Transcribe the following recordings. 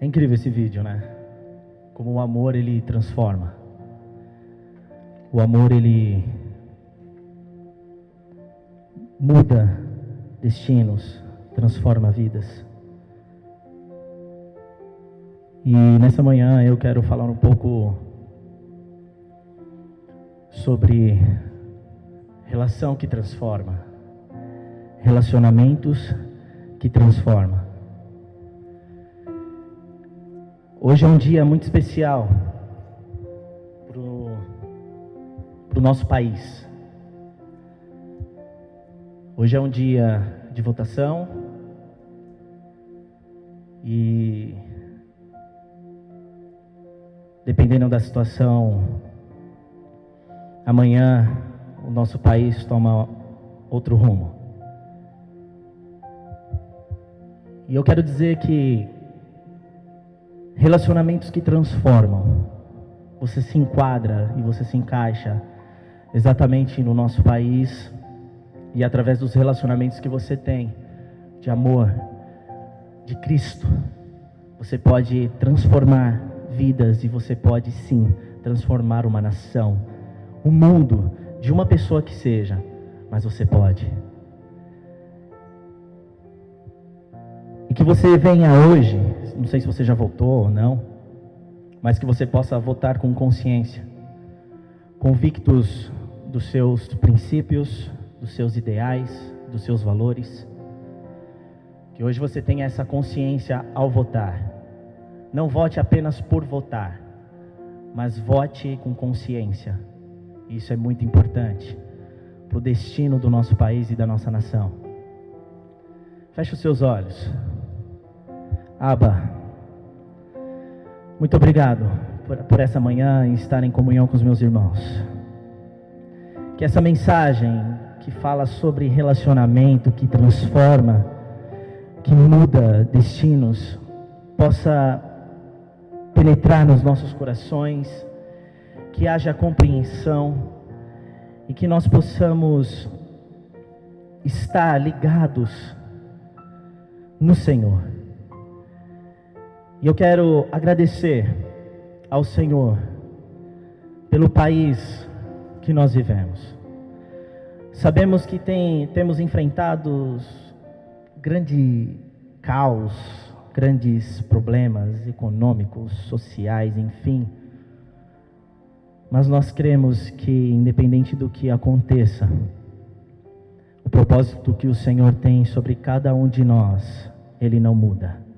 É incrível esse vídeo, né? Como o amor, ele transforma. O amor, ele muda destinos, transforma vidas. E nessa manhã eu quero falar um pouco sobre relação que transforma, relacionamentos que transformam. Hoje é um dia muito especial para o nosso país. Hoje é um dia de votação e, dependendo da situação, amanhã o nosso país toma outro rumo. E eu quero dizer que relacionamentos que transformam, você se enquadra e você se encaixa exatamente no nosso país, e através dos relacionamentos que você tem, de amor, de Cristo, você pode transformar vidas e você pode sim transformar uma nação, um mundo, de uma pessoa que seja, mas você pode. E que você venha hoje, não sei se você já votou ou não, mas que você possa votar com consciência, convictos dos seus princípios, dos seus ideais, dos seus valores. Que hoje você tenha essa consciência ao votar. Não vote apenas por votar, mas vote com consciência. Isso é muito importante para o destino do nosso país e da nossa nação. Feche os seus olhos. Abba, muito obrigado por essa manhã e estar em comunhão com os meus irmãos. Que essa mensagem que fala sobre relacionamento, que transforma, que muda destinos, possa penetrar nos nossos corações, que haja compreensão e que nós possamos estar ligados no Senhor. E eu quero agradecer ao Senhor pelo país que nós vivemos. Sabemos que temos enfrentado grande caos, grandes problemas econômicos, sociais, enfim. Mas nós cremos que, independente do que aconteça, o propósito que o Senhor tem sobre cada um de nós, Ele não muda.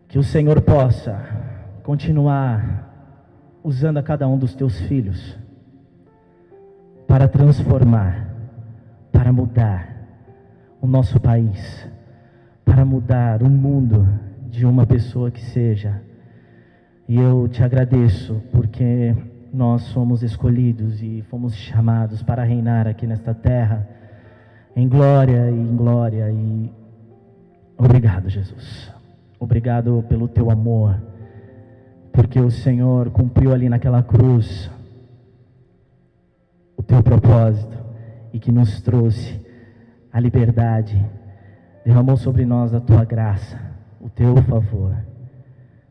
Que o Senhor possa continuar usando a cada um dos teus filhos para transformar, para mudar o nosso país, para mudar o mundo de uma pessoa que seja. E eu te agradeço porque nós somos escolhidos e fomos chamados para reinar aqui nesta terra, em glória e em glória. E obrigado, Jesus. Obrigado pelo teu amor, porque o Senhor cumpriu ali naquela cruz o teu propósito e que nos trouxe a liberdade, derramou sobre nós a tua graça, o teu favor,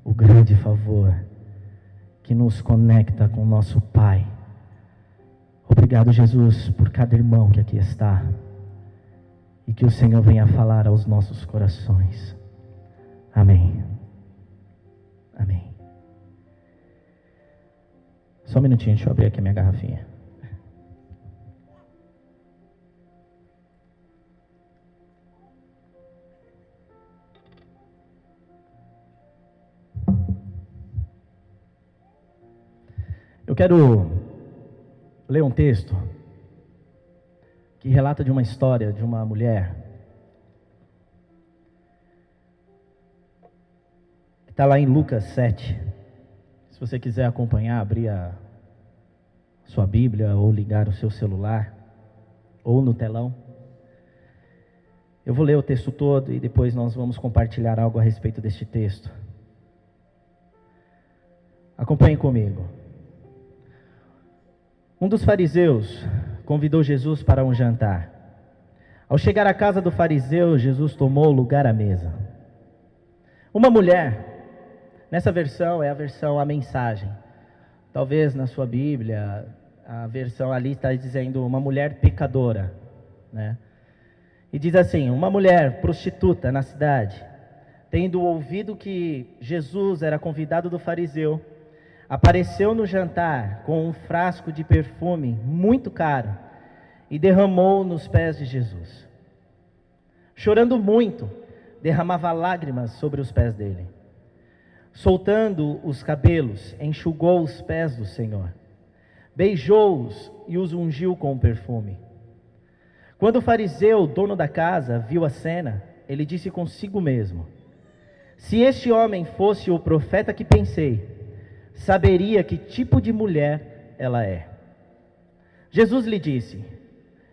o grande favor que nos conecta com o nosso Pai. Obrigado, Jesus, por cada irmão que aqui está, e que o Senhor venha falar aos nossos corações. Amém. Amém. Só um minutinho, deixa eu abrir aqui a minha garrafinha. Eu quero ler um texto que relata de uma história de uma mulher que está lá em Lucas 7. Se você quiser acompanhar, abrir a sua Bíblia ou ligar o seu celular ou no telão. Eu vou ler o texto todo e depois nós vamos compartilhar algo a respeito deste texto. Acompanhe comigo. Um dos fariseus convidou Jesus para um jantar. Ao chegar à casa do fariseu, Jesus tomou lugar à mesa. Uma mulher, nessa versão é a versão A Mensagem. Talvez na sua Bíblia, a versão ali está dizendo uma mulher pecadora, né? E diz assim: uma mulher prostituta na cidade, tendo ouvido que Jesus era convidado do fariseu, apareceu no jantar com um frasco de perfume muito caro e derramou nos pés de Jesus. Chorando muito, derramava lágrimas sobre os pés dele. Soltando os cabelos, enxugou os pés do Senhor. Beijou-os e os ungiu com o perfume. Quando o fariseu, dono da casa, viu a cena, ele disse consigo mesmo: se este homem fosse o profeta que pensei, saberia que tipo de mulher ela é. Jesus lhe disse: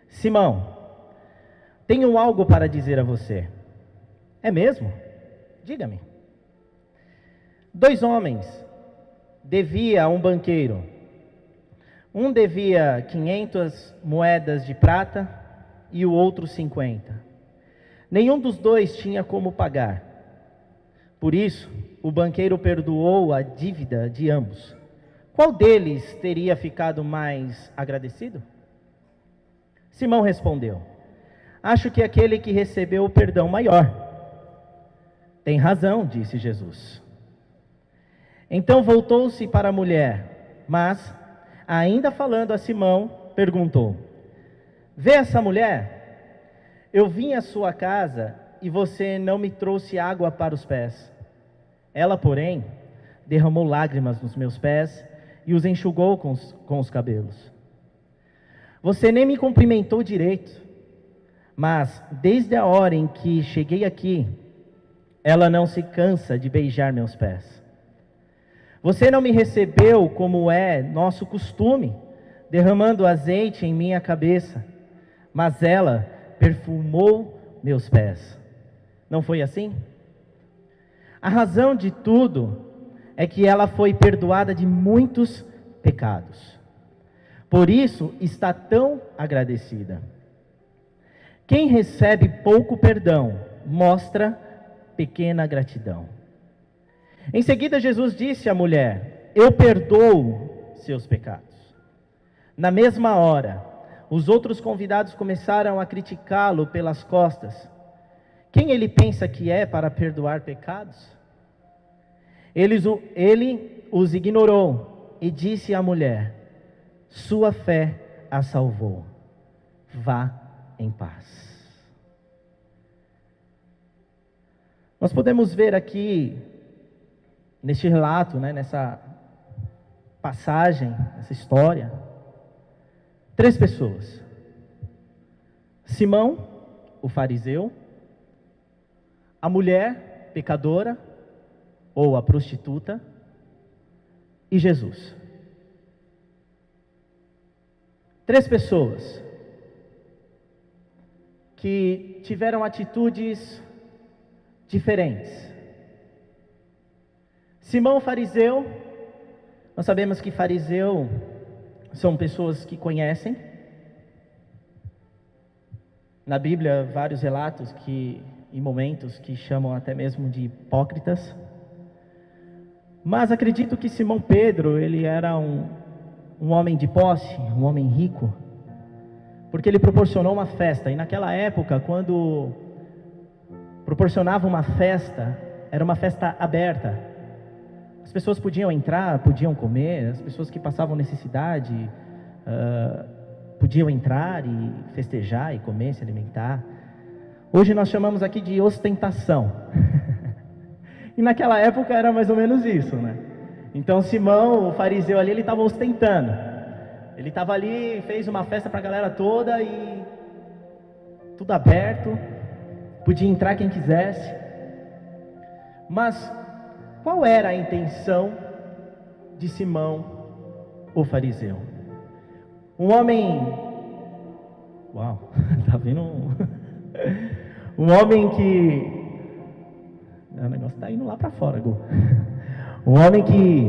Simão, tenho algo para dizer a você. É mesmo? Diga-me. 2 homens devia a um banqueiro. Um devia 500 moedas de prata e o outro 50. Nenhum dos dois tinha como pagar. Por isso, o banqueiro perdoou a dívida de ambos. Qual deles teria ficado mais agradecido? Simão respondeu: acho que aquele que recebeu o perdão maior. Tem razão, disse Jesus. Então voltou-se para a mulher, mas, ainda falando a Simão, perguntou: vê essa mulher? Eu vim à sua casa e você não me trouxe água para os pés. Ela, porém, derramou lágrimas nos meus pés e os enxugou com os cabelos. Você nem me cumprimentou direito, mas desde a hora em que cheguei aqui, ela não se cansa de beijar meus pés. Você não me recebeu como é nosso costume, derramando azeite em minha cabeça, mas ela perfumou meus pés. Não foi assim? A razão de tudo é que ela foi perdoada de muitos pecados. Por isso está tão agradecida. Quem recebe pouco perdão mostra pequena gratidão. Em seguida, Jesus disse à mulher: eu perdoo seus pecados. Na mesma hora, os outros convidados começaram a criticá-lo pelas costas. Quem ele pensa que é para perdoar pecados? Ele os ignorou e disse à mulher: sua fé a salvou. Vá em paz. Nós podemos ver aqui, neste relato, nessa passagem, nessa história, 3 pessoas: Simão, o fariseu; a mulher pecadora, ou a prostituta; e Jesus. 3 pessoas que tiveram atitudes diferentes. Simão, fariseu, nós sabemos que fariseu são pessoas que conhecem. Na Bíblia, vários relatos e momentos que chamam até mesmo de hipócritas. Mas acredito que Simão Pedro, ele era um homem de posse, um homem rico, porque ele proporcionou uma festa. E naquela época, quando proporcionava uma festa, era uma festa aberta. As pessoas podiam entrar, podiam comer, as pessoas que passavam necessidade podiam entrar e festejar e comer, se alimentar. Hoje nós chamamos aqui de ostentação. E naquela época era mais ou menos isso, né? Então Simão, o fariseu ali, ele estava ostentando. Ele estava ali, fez uma festa para a galera toda e tudo aberto, podia entrar quem quisesse. Mas qual era a intenção de Simão, o fariseu? Um homem... Uau, tá vendo? Um homem que... O negócio está indo lá para fora, Gu. Um homem que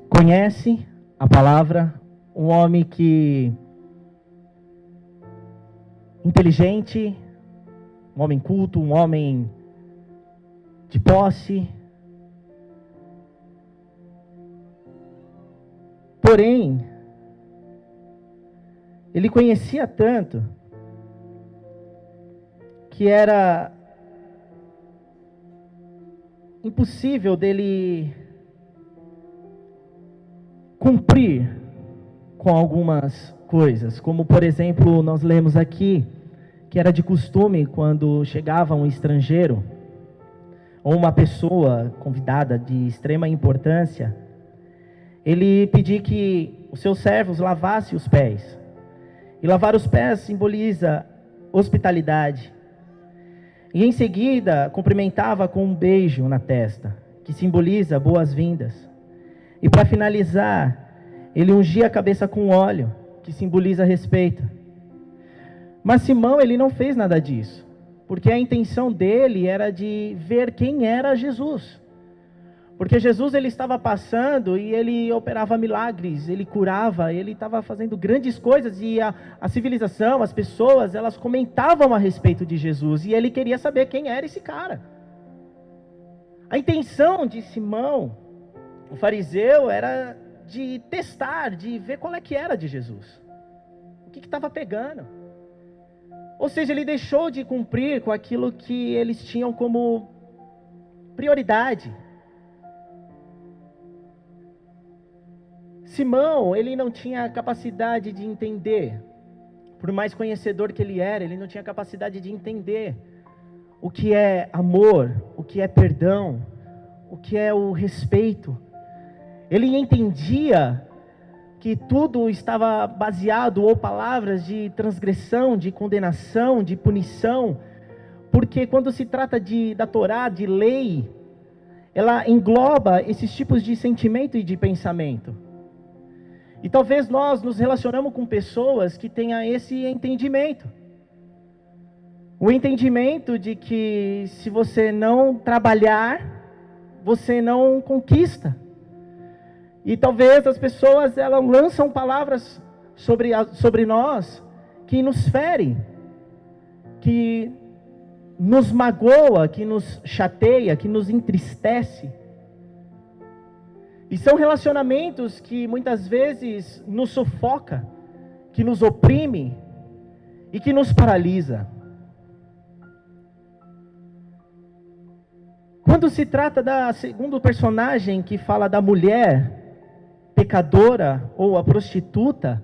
conhece a palavra, um homem que... inteligente, um homem culto, um homem de posse. Porém, ele conhecia tanto que era impossível dele cumprir com algumas coisas, como por exemplo, nós lemos aqui, que era de costume quando chegava um estrangeiro, ou uma pessoa convidada de extrema importância, ele pedia que os seus servos lavassem os pés. E lavar os pés simboliza hospitalidade. E em seguida, cumprimentava com um beijo na testa, que simboliza boas-vindas. E para finalizar, ele ungia a cabeça com óleo, que simboliza respeito. Mas Simão, ele não fez nada disso, porque a intenção dele era de ver quem era Jesus. Porque Jesus, ele estava passando e ele operava milagres, ele curava, ele estava fazendo grandes coisas, e a civilização, as pessoas, elas comentavam a respeito de Jesus, e ele queria saber quem era esse cara. A intenção de Simão, o fariseu, era de testar, de ver qual é que era de Jesus. O que estava pegando. Ou seja, ele deixou de cumprir com aquilo que eles tinham como prioridade. Simão, ele não tinha capacidade de entender, por mais conhecedor que ele era, ele não tinha capacidade de entender o que é amor, o que é perdão, o que é o respeito. Ele entendia que tudo estava baseado, ou palavras de transgressão, de condenação, de punição, porque quando se trata da Torá, de lei, ela engloba esses tipos de sentimento e de pensamento. E talvez nós nos relacionamos com pessoas que tenham esse entendimento. O entendimento de que se você não trabalhar, você não conquista. E talvez as pessoas, elas lançam palavras sobre nós que nos ferem, que nos magoa, que nos chateia, que nos entristece. E são relacionamentos que muitas vezes nos sufoca, que nos oprime e que nos paralisa. Quando se trata da segundo personagem que fala da mulher pecadora ou a prostituta,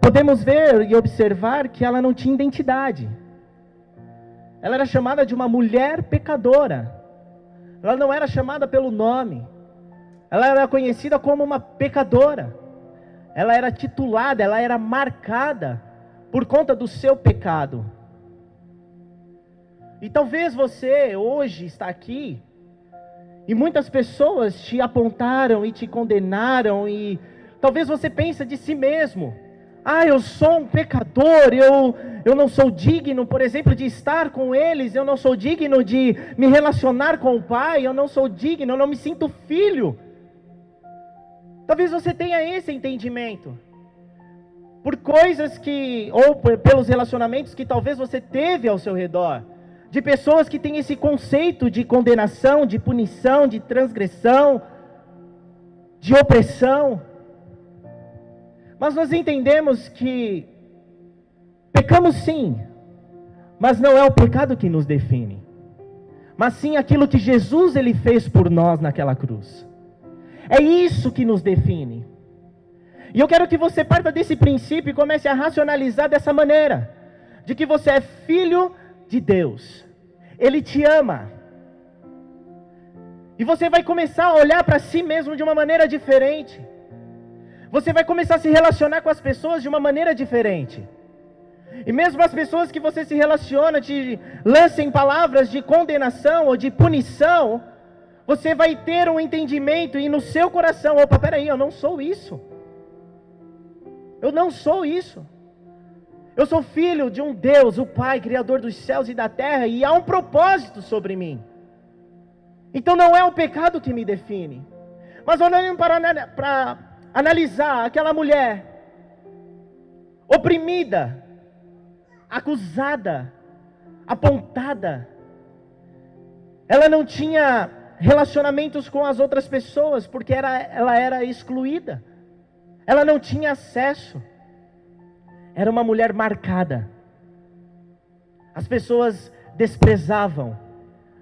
podemos ver e observar que ela não tinha identidade. Ela era chamada de uma mulher pecadora. Ela não era chamada pelo nome. Ela era conhecida como uma pecadora. Ela era titulada, ela era marcada por conta do seu pecado. E talvez você hoje está aqui e muitas pessoas te apontaram e te condenaram, e talvez você pense de si mesmo: ah, eu sou um pecador, eu não sou digno, por exemplo, de estar com eles, eu não sou digno de me relacionar com o Pai, eu não sou digno, eu não me sinto filho. Talvez você tenha esse entendimento, por coisas ou pelos relacionamentos que talvez você teve ao seu redor, de pessoas que têm esse conceito de condenação, de punição, de transgressão, de opressão. Mas nós entendemos que pecamos sim, mas não é o pecado que nos define, mas sim aquilo que Jesus ele fez por nós naquela cruz. É isso que nos define. E eu quero que você parta desse princípio e comece a racionalizar dessa maneira, de que você é filho de Deus. Ele te ama. E você vai começar a olhar para si mesmo de uma maneira diferente. Você vai começar a se relacionar com as pessoas de uma maneira diferente. E mesmo as pessoas que você se relaciona te lancem palavras de condenação ou de punição, você vai ter um entendimento e no seu coração: opa, peraí, eu não sou isso. Eu não sou isso. Eu sou filho de um Deus, o Pai, Criador dos céus e da terra, e há um propósito sobre mim. Então não é o pecado que me define. Mas olhando para analisar aquela mulher oprimida, acusada, apontada, Ela não tinha relacionamentos com as outras pessoas, porque ela era excluída. Ela não tinha acesso. Era uma mulher marcada. As pessoas desprezavam.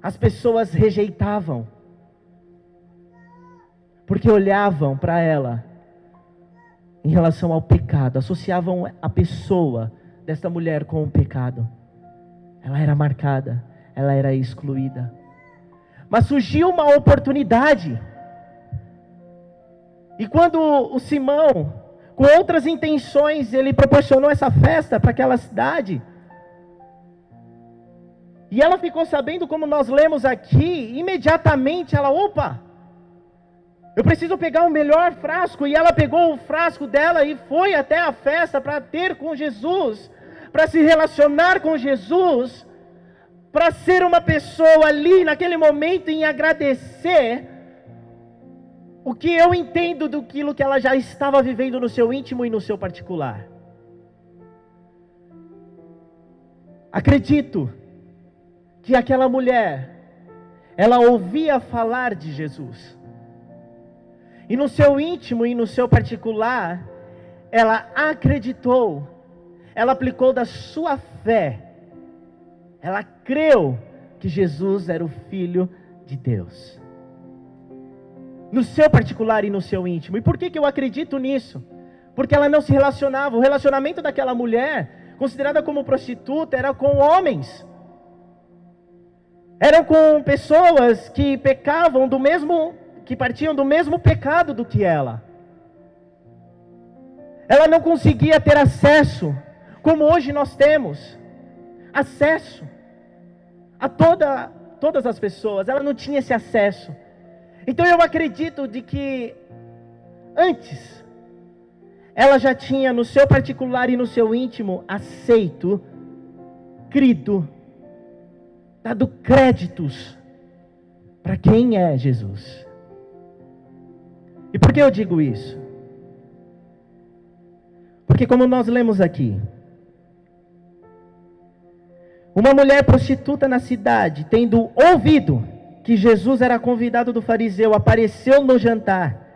As pessoas rejeitavam. Porque olhavam para ela em relação ao pecado. Associavam a pessoa desta mulher com o pecado. Ela era marcada. Ela era excluída. Mas surgiu uma oportunidade. E quando o Simão, com outras intenções, ele proporcionou essa festa para aquela cidade, e ela ficou sabendo, como nós lemos aqui, imediatamente ela, eu preciso pegar o melhor frasco, e ela pegou o frasco dela e foi até a festa para ter com Jesus, para se relacionar com Jesus, para ser uma pessoa ali, naquele momento, em agradecer o que eu entendo daquilo que ela já estava vivendo no seu íntimo e no seu particular. Acredito que aquela mulher, ela ouvia falar de Jesus. E no seu íntimo e no seu particular, ela acreditou, ela aplicou da sua fé. Ela creu que Jesus era o Filho de Deus. No seu particular e no seu íntimo. E por que eu acredito nisso? Porque ela não se relacionava. O relacionamento daquela mulher, considerada como prostituta, era com homens. Eram com pessoas que pecavam que partiam do mesmo pecado do que ela. Ela não conseguia ter acesso, como hoje nós temos. Acesso a todas as pessoas. Ela não tinha esse acesso. Então eu acredito de que antes ela já tinha no seu particular e no seu íntimo aceito, crido, dado créditos para quem é Jesus. E por que eu digo isso? Porque como nós lemos aqui, uma mulher prostituta na cidade, tendo ouvido que Jesus era convidado do fariseu, apareceu no jantar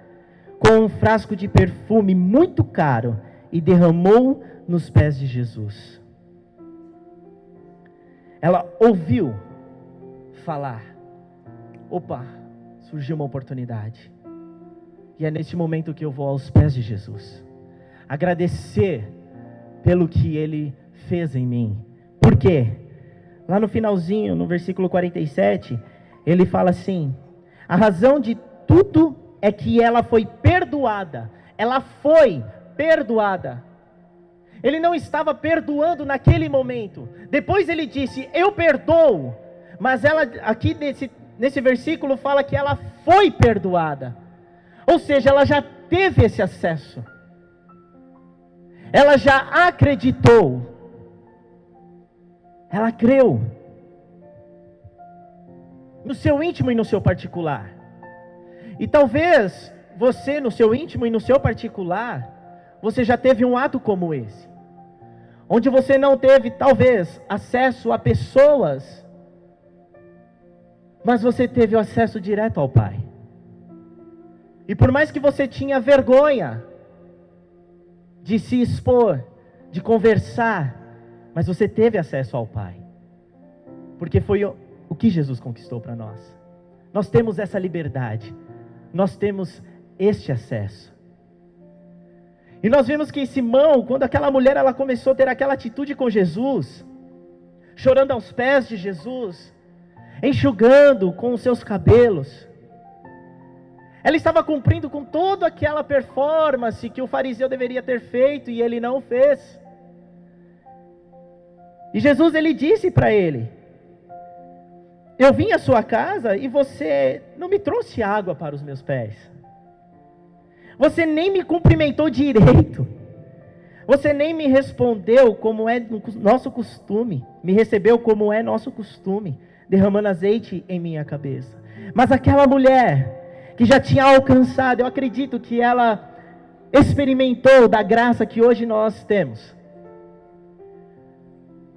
com um frasco de perfume muito caro e derramou nos pés de Jesus. Ela ouviu falar. Surgiu uma oportunidade. E é neste momento que eu vou aos pés de Jesus. Agradecer pelo que Ele fez em mim. Por quê? Lá no finalzinho, no versículo 47, ele fala assim: a razão de tudo é que ela foi perdoada. Ela foi perdoada. Ele não estava perdoando naquele momento. Depois ele disse, eu perdoo. Mas ela, aqui nesse versículo, fala que ela foi perdoada. Ou seja, ela já teve esse acesso. Ela já acreditou. Ela creu. No seu íntimo e no seu particular. E talvez você, no seu íntimo e no seu particular, você já teve um ato como esse. Onde você não teve, talvez, acesso a pessoas, mas você teve o acesso direto ao Pai. E por mais que você tinha vergonha de se expor, de conversar, mas você teve acesso ao Pai. Porque foi o que Jesus conquistou para nós. Nós temos essa liberdade. Nós temos este acesso. E nós vimos que Simão, quando aquela mulher ela começou a ter aquela atitude com Jesus, chorando aos pés de Jesus, enxugando com os seus cabelos, ela estava cumprindo com toda aquela performance que o fariseu deveria ter feito e ele não fez. E Jesus ele disse para ele: eu vim à sua casa e você não me trouxe água para os meus pés. Você nem me cumprimentou direito. Você nem me respondeu como é nosso costume. Me recebeu como é nosso costume, derramando azeite em minha cabeça. Mas aquela mulher que já tinha alcançado, eu acredito que ela experimentou da graça que hoje nós temos.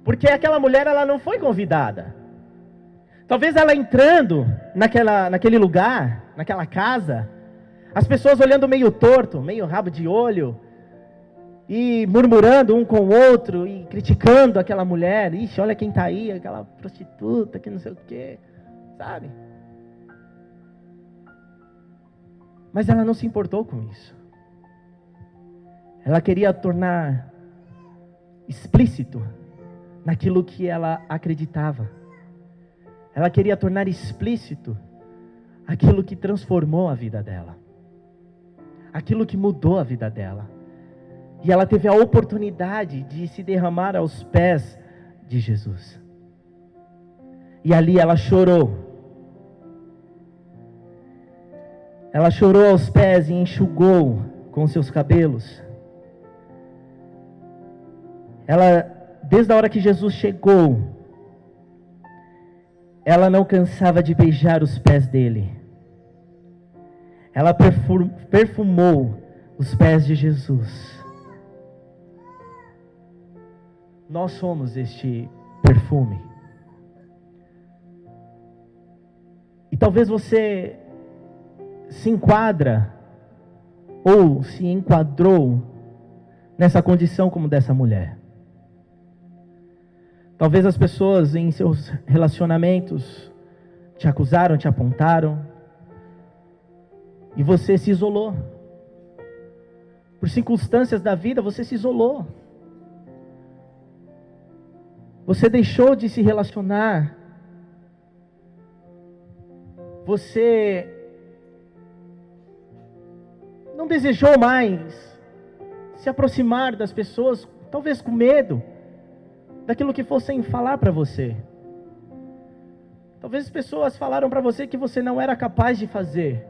Porque aquela mulher ela não foi convidada. Talvez ela entrando naquele lugar, naquela casa, as pessoas olhando meio torto, meio rabo de olho, e murmurando um com o outro, e criticando aquela mulher. Ixi, olha quem está aí, aquela prostituta, que não sei o quê, sabe? Mas ela não se importou com isso. Ela queria tornar explícito naquilo que ela acreditava. Ela queria tornar explícito aquilo que transformou a vida dela. Aquilo que mudou a vida dela. E ela teve a oportunidade de se derramar aos pés de Jesus. E ali ela chorou. Ela chorou aos pés e enxugou com seus cabelos. Ela, desde a hora que Jesus chegou, ela não cansava de beijar os pés dele. Ela perfumou os pés de Jesus. Nós somos este perfume. E talvez você se enquadra ou se enquadrou nessa condição como dessa mulher. Talvez as pessoas em seus relacionamentos te acusaram, te apontaram, e você se isolou. Por circunstâncias da vida, você se isolou. Você deixou de se relacionar. Você não desejou mais se aproximar das pessoas, talvez com medo daquilo que fossem falar para você. Talvez as pessoas falaram para você que você não era capaz de fazer.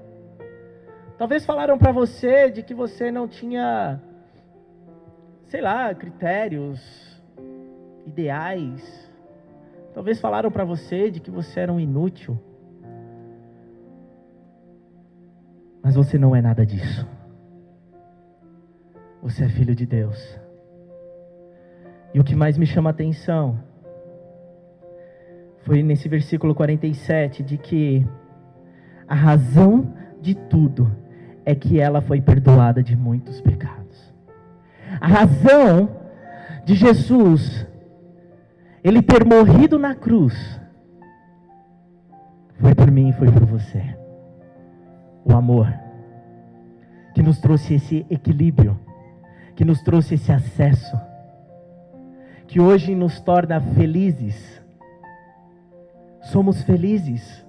Talvez falaram para você de que você não tinha, sei lá, critérios, ideais. Talvez falaram para você de que você era um inútil. Mas você não é nada disso. Você é filho de Deus. E o que mais me chama a atenção foi nesse versículo 47, de que a razão de tudo é que ela foi perdoada de muitos pecados. A razão de Jesus, ele ter morrido na cruz, foi por mim e foi por você. O amor que nos trouxe esse equilíbrio, que nos trouxe esse acesso, que hoje nos torna felizes. Somos felizes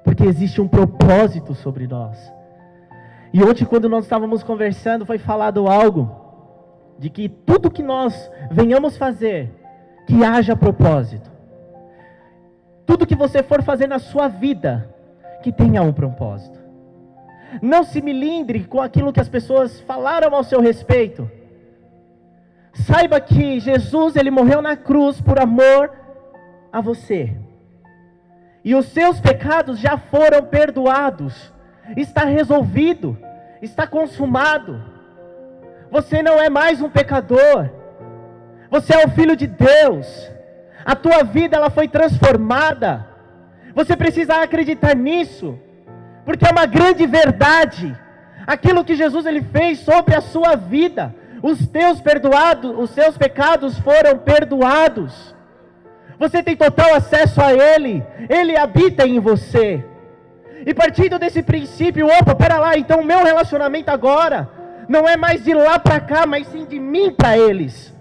porque existe um propósito sobre nós. E ontem, quando nós estávamos conversando, foi falado algo de que tudo que nós venhamos fazer, que haja propósito. Tudo que você for fazer na sua vida, que tenha um propósito. Não se milindre com aquilo que as pessoas falaram ao seu respeito. Saiba que Jesus, ele morreu na cruz por amor a você. E os seus pecados já foram perdoados. Está resolvido. Está consumado. Você não é mais um pecador. Você é o filho de Deus. A tua vida, ela foi transformada. Você precisa acreditar nisso. Porque é uma grande verdade. Aquilo que Jesus, ele fez sobre a sua vida. Os seus pecados foram perdoados. Você tem total acesso a Ele. Ele habita em você. E partindo desse princípio, pera lá, então o meu relacionamento agora não é mais de lá para cá, mas sim de mim para eles.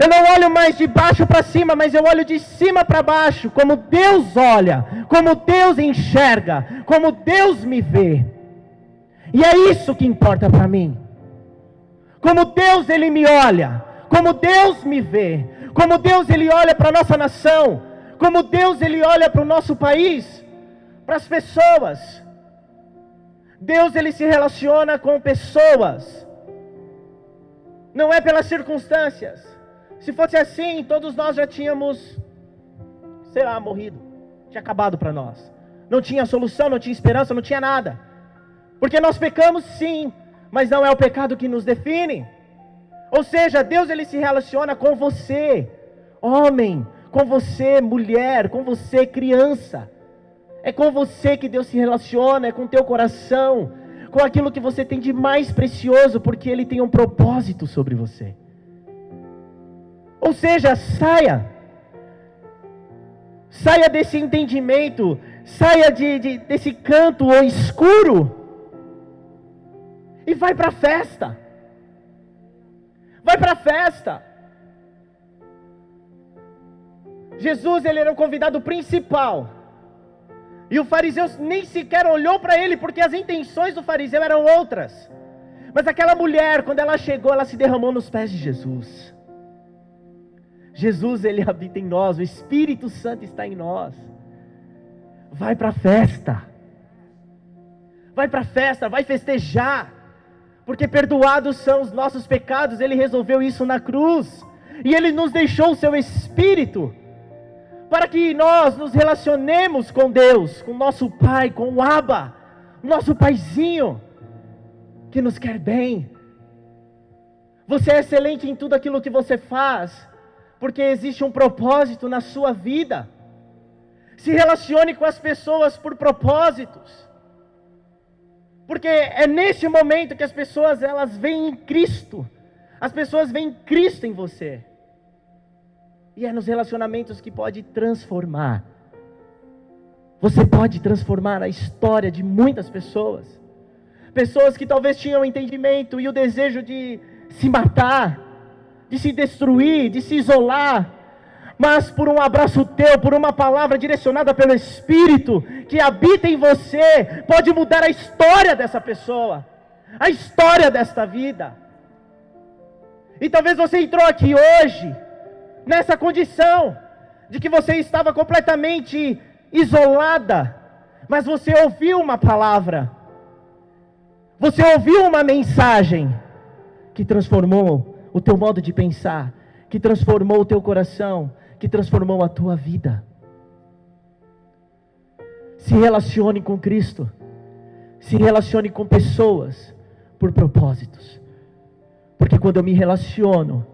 Eu não olho mais de baixo para cima, mas eu olho de cima para baixo, como Deus olha, como Deus enxerga, como Deus me vê. E é isso que importa para mim. Como Deus, ele me olha, como Deus me vê, como Deus, ele olha para a nossa nação, como Deus, ele olha para o nosso país, para as pessoas. Deus, ele se relaciona com pessoas, não é pelas circunstâncias. Se fosse assim, todos nós já tínhamos, sei lá, morrido, tinha acabado para nós. Não tinha solução, não tinha esperança, não tinha nada. Porque nós pecamos sim, mas não é o pecado que nos define. Ou seja, Deus, ele se relaciona com você, homem, com você, mulher, com você, criança. É com você que Deus se relaciona, é com o teu coração, com aquilo que você tem de mais precioso, porque Ele tem um propósito sobre você. Ou seja, saia desse entendimento, saia desse canto escuro, e vai para a festa. Vai para a festa. Jesus, ele era o convidado principal, e o fariseu nem sequer olhou para ele, porque as intenções do fariseu eram outras. Mas aquela mulher, quando ela chegou, ela se derramou nos pés de Jesus. Jesus, ele habita em nós, o Espírito Santo está em nós. Vai para a festa. Vai para a festa, vai festejar. Porque perdoados são os nossos pecados. Ele resolveu isso na cruz. E Ele nos deixou o seu Espírito, para que nós nos relacionemos com Deus, com nosso Pai, com o Abba, nosso Paizinho, que nos quer bem. Você é excelente em tudo aquilo que você faz, porque existe um propósito na sua vida. Se relacione com as pessoas por propósitos, porque é neste momento que as pessoas, elas veem em Cristo. As pessoas veem Cristo em você. E é nos relacionamentos que pode transformar. Você pode transformar a história de muitas pessoas. Pessoas que talvez tinham o entendimento e o desejo de se matar, de se destruir, de se isolar. Mas por um abraço teu, por uma palavra direcionada pelo Espírito que habita em você, pode mudar a história dessa pessoa, a história desta vida. E talvez você entrou aqui hoje nessa condição de que você estava completamente isolada, mas você ouviu uma palavra, você ouviu uma mensagem que transformou o teu modo de pensar, que transformou o teu coração, que transformou a tua vida. Se relacione com Cristo, se relacione com pessoas por propósitos, porque quando eu me relaciono,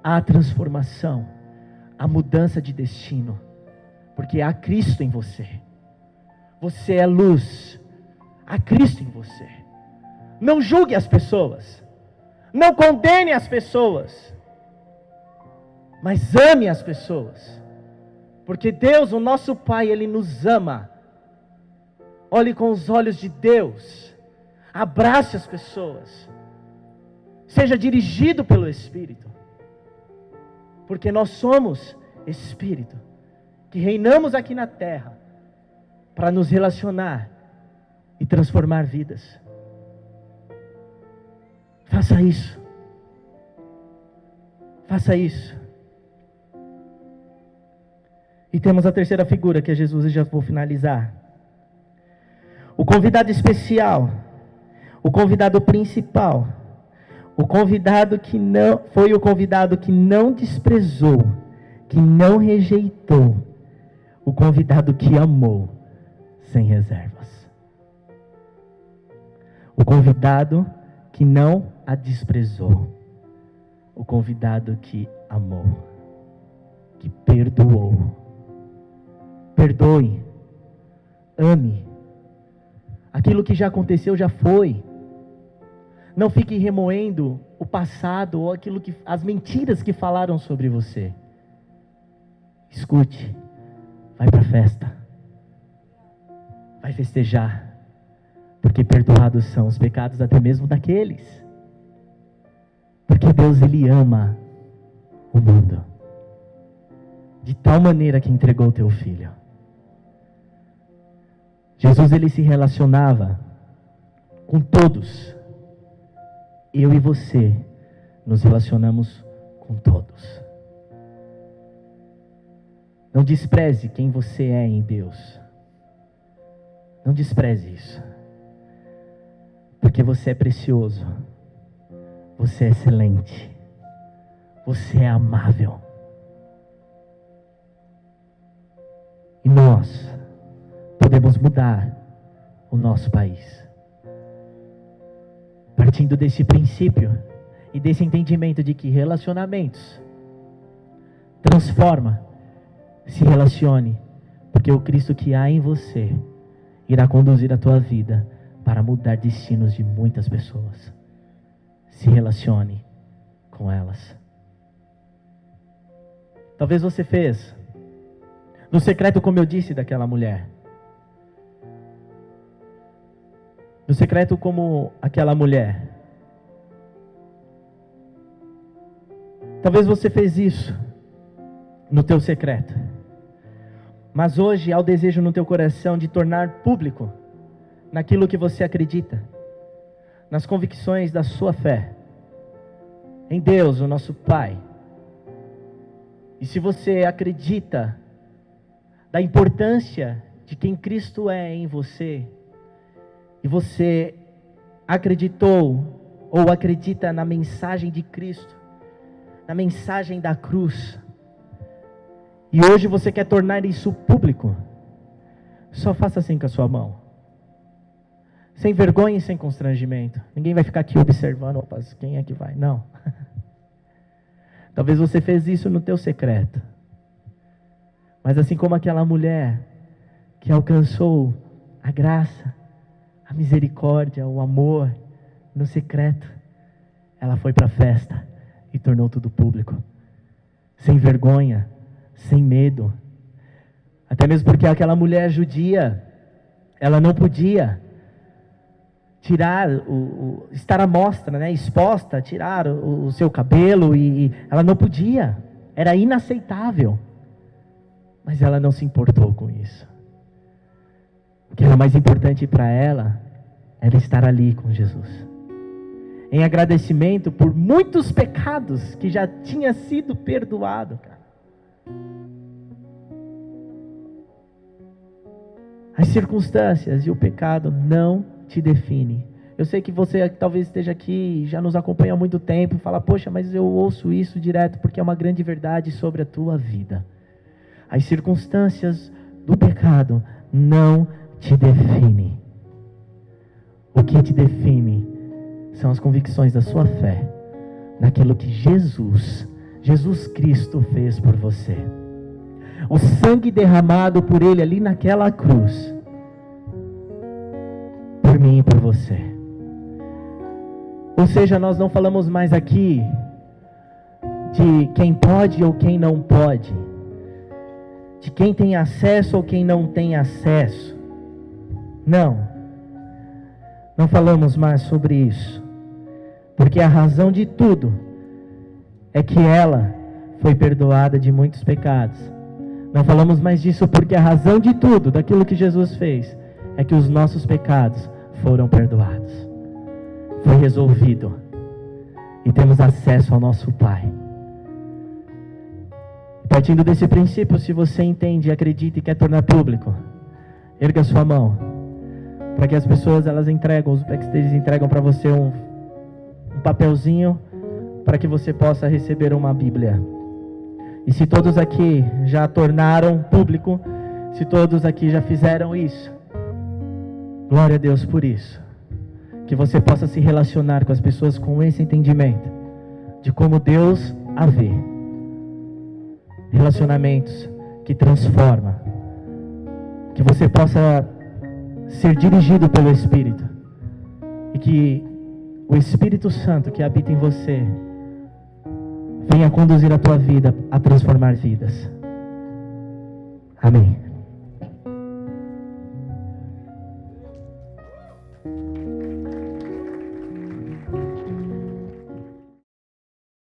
há transformação, há mudança de destino, porque há Cristo em você. Você é luz, há Cristo em você. Não julgue as pessoas, não condene as pessoas, mas ame as pessoas, porque Deus, o nosso Pai, Ele nos ama. Olhe com os olhos de Deus, abrace as pessoas, seja dirigido pelo Espírito, porque nós somos Espírito, que reinamos aqui na terra, para nos relacionar e transformar vidas. Faça isso, faça isso. E temos a terceira figura, que é Jesus, e já vou finalizar. O convidado especial, o convidado principal, o convidado que não, foi o convidado que não desprezou, que não rejeitou, o convidado que amou, sem reservas. O convidado que não a desprezou, o convidado que amou, que perdoou. Perdoe, ame. Aquilo que já aconteceu já foi. Não fique remoendo o passado ou aquilo que, as mentiras que falaram sobre você. Escute, vai para a festa, vai festejar, porque perdoados são os pecados até mesmo daqueles. Porque Deus, Ele ama o mundo de tal maneira que entregou o teu Filho. Jesus, Ele se relacionava com todos. Eu e você nos relacionamos com todos. Não despreze quem você é em Deus. Não despreze isso. Porque você é precioso. Você é excelente. Você é amável. E nós podemos mudar o nosso país. Partindo desse princípio e desse entendimento de que relacionamentos transforma Se relacione, porque o Cristo que há em você irá conduzir a tua vida para mudar destinos de muitas pessoas. Se relacione com elas. Talvez você fez no secreto, como eu disse, daquela mulher. No secreto, como aquela mulher. Talvez você fez isso no teu secreto. Mas hoje há o desejo no teu coração de tornar público naquilo que você acredita, nas convicções da sua fé, em Deus, o nosso Pai. E se você acredita da importância de quem Cristo é em você, e você acreditou ou acredita na mensagem de Cristo, na mensagem da cruz, e hoje você quer tornar isso público, só faça assim com a sua mão, sem vergonha e sem constrangimento. Ninguém vai ficar aqui observando, opa, quem é que vai? Não. Talvez você fez isso no teu secreto, mas assim como aquela mulher que alcançou a graça, a misericórdia, o amor no secreto, ela foi para a festa e tornou tudo público, sem vergonha, sem medo. Até mesmo porque aquela mulher judia, ela não podia tirar, estar à mostra, né, exposta, tirar o seu cabelo, e ela não podia, era inaceitável. Mas ela não se importou com isso. O que era mais importante para ela era estar ali com Jesus, em agradecimento por muitos pecados que já tinha sido perdoado, cara. As circunstâncias e o pecado não te definem. Eu sei que você talvez esteja aqui e já nos acompanha há muito tempo e fala, poxa, mas eu ouço isso direto porque é uma grande verdade sobre a tua vida. As circunstâncias do pecado não te definem. O que te define são as convicções da sua fé naquilo que Jesus Cristo fez por você. O sangue derramado por Ele ali naquela cruz, por mim e por você. Ou seja, nós não falamos mais aqui de quem pode ou quem não pode, de quem tem acesso ou quem não tem acesso. Não falamos mais sobre isso, porque a razão de tudo é que ela foi perdoada de muitos pecados. Não falamos mais disso porque a razão de tudo, daquilo que Jesus fez, é que os nossos pecados foram perdoados, foi resolvido, e temos acesso ao nosso Pai. Partindo desse princípio, se você entende, acredita e quer tornar público, erga sua mão, para que as pessoas, elas entregam, os backstages entregam para você um papelzinho, para que você possa receber uma Bíblia. E se todos aqui já tornaram público, se todos aqui já fizeram isso, glória a Deus por isso. Que você possa se relacionar com as pessoas com esse entendimento de como Deus a vê. Relacionamentos que transformam. Que você possa ser dirigido pelo Espírito. E que o Espírito Santo que habita em você venha conduzir a tua vida a transformar vidas. Amém.